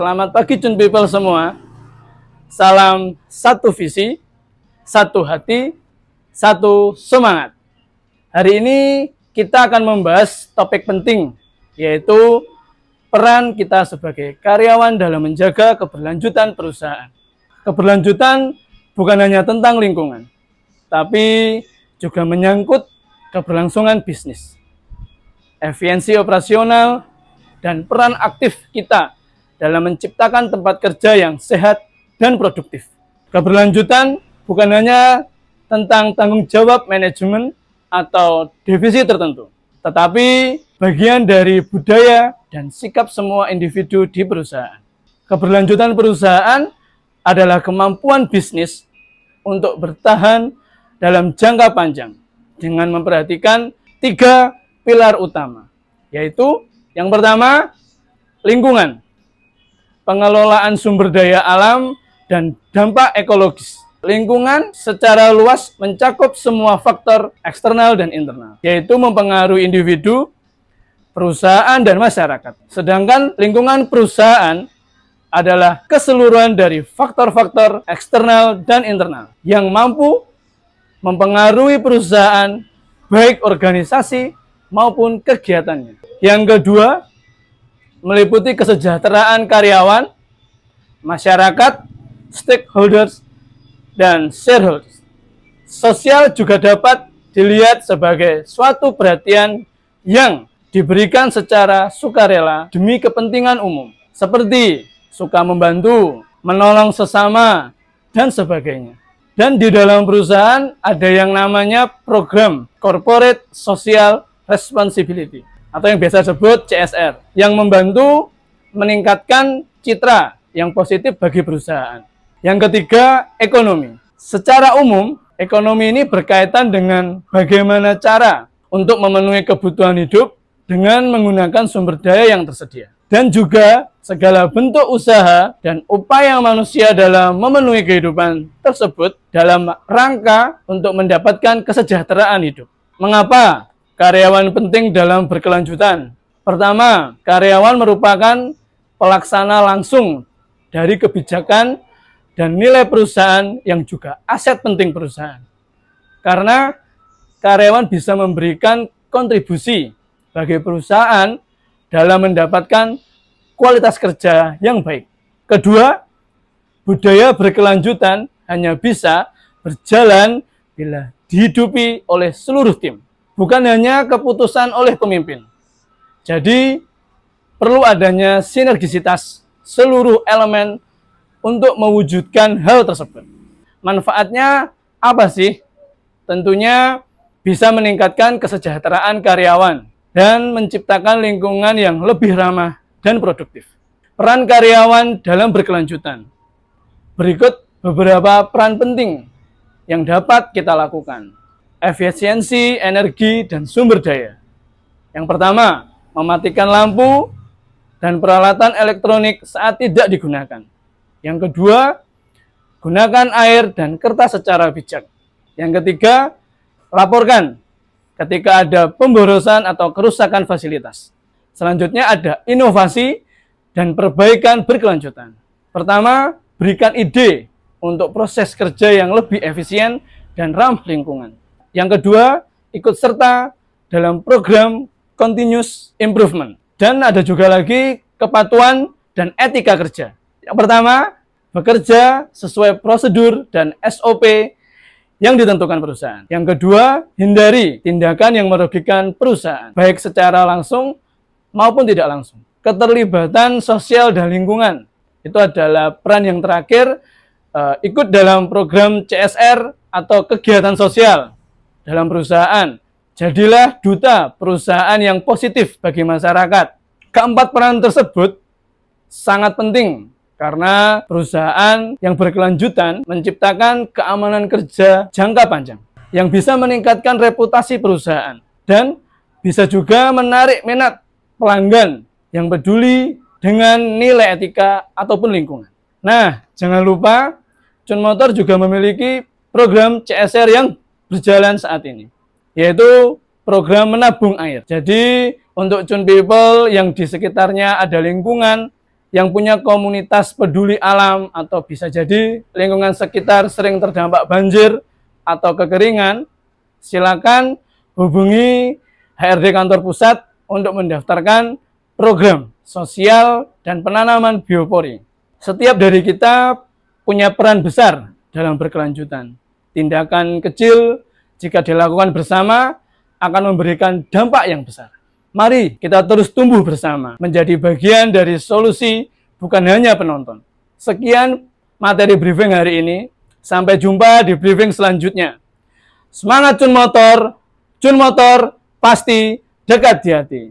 Selamat pagi Chun People semua. Salam satu visi, satu hati, satu semangat. Hari ini kita akan membahas topik penting, yaitu peran kita sebagai karyawan dalam menjaga keberlanjutan perusahaan. Keberlanjutan bukan hanya tentang lingkungan, tapi juga menyangkut keberlangsungan bisnis, efisiensi operasional, dan peran aktif kita dalam menciptakan tempat kerja yang sehat dan produktif. Keberlanjutan bukan hanya tentang tanggung jawab manajemen atau divisi tertentu, tetapi bagian dari budaya dan sikap semua individu di perusahaan. Keberlanjutan perusahaan adalah kemampuan bisnis untuk bertahan dalam jangka panjang dengan memperhatikan 3 pilar utama, yaitu yang pertama, lingkungan, pengelolaan sumber daya alam, dan dampak ekologis. Lingkungan secara luas mencakup semua faktor eksternal dan internal, yaitu mempengaruhi individu, perusahaan, dan masyarakat. Sedangkan lingkungan perusahaan adalah keseluruhan dari faktor-faktor eksternal dan internal yang mampu mempengaruhi perusahaan, baik organisasi maupun kegiatannya. Yang kedua, meliputi kesejahteraan karyawan, masyarakat, stakeholders, dan shareholders. Sosial juga dapat dilihat sebagai suatu perhatian yang diberikan secara sukarela demi kepentingan umum, seperti suka membantu, menolong sesama, dan sebagainya. Dan di dalam perusahaan ada yang namanya program Corporate Social Responsibility, atau yang biasa disebut CSR, yang membantu meningkatkan citra yang positif bagi perusahaan. Yang ketiga, ekonomi. Secara umum, ekonomi ini berkaitan dengan bagaimana cara untuk memenuhi kebutuhan hidup dengan menggunakan sumber daya yang tersedia. Dan juga segala bentuk usaha dan upaya manusia dalam memenuhi kehidupan tersebut dalam rangka untuk mendapatkan kesejahteraan hidup. Mengapa karyawan penting dalam berkelanjutan? Pertama, karyawan merupakan pelaksana langsung dari kebijakan dan nilai perusahaan yang juga aset penting perusahaan. Karena karyawan bisa memberikan kontribusi bagi perusahaan dalam mendapatkan kualitas kerja yang baik. Kedua, budaya berkelanjutan hanya bisa berjalan bila dihidupi oleh seluruh tim, bukan hanya keputusan oleh pemimpin. Jadi, perlu adanya sinergisitas seluruh elemen untuk mewujudkan hal tersebut. Manfaatnya apa sih? Tentunya bisa meningkatkan kesejahteraan karyawan dan menciptakan lingkungan yang lebih ramah dan produktif. Peran karyawan dalam berkelanjutan. Berikut beberapa peran penting yang dapat kita lakukan. Efisiensi energi dan sumber daya. Yang pertama, mematikan lampu dan peralatan elektronik saat tidak digunakan. Yang kedua, gunakan air dan kertas secara bijak. Yang ketiga, laporkan ketika ada pemborosan atau kerusakan fasilitas. Selanjutnya ada inovasi dan perbaikan berkelanjutan. Pertama, berikan ide untuk proses kerja yang lebih efisien dan ramah lingkungan. Yang kedua, ikut serta dalam program continuous improvement. Dan ada juga lagi kepatuhan dan etika kerja. Yang pertama, bekerja sesuai prosedur dan SOP yang ditentukan perusahaan. Yang kedua, hindari tindakan yang merugikan perusahaan, baik secara langsung maupun tidak langsung. Keterlibatan sosial dan lingkungan, itu adalah peran yang terakhir, ikut dalam program CSR atau kegiatan sosial dalam perusahaan. Jadilah duta perusahaan yang positif bagi masyarakat. Keempat peran tersebut sangat penting karena perusahaan yang berkelanjutan menciptakan keamanan kerja jangka panjang yang bisa meningkatkan reputasi perusahaan dan bisa juga menarik minat pelanggan yang peduli dengan nilai etika ataupun lingkungan. Nah, jangan lupa Chun Motor juga memiliki program CSR yang berjalan saat ini, yaitu program menabung air. Jadi, untuk Chun People yang di sekitarnya ada lingkungan yang punya komunitas peduli alam atau bisa jadi lingkungan sekitar sering terdampak banjir atau kekeringan, silakan hubungi HRD kantor pusat untuk mendaftarkan program sosial dan penanaman biopori. Setiap dari kita punya peran besar dalam berkelanjutan. Tindakan kecil jika dilakukan bersama akan memberikan dampak yang besar. Mari kita terus tumbuh bersama, menjadi bagian dari solusi, bukan hanya penonton. Sekian materi briefing hari ini. Sampai jumpa di briefing selanjutnya. Semangat Cun Motor pasti dekat di hati.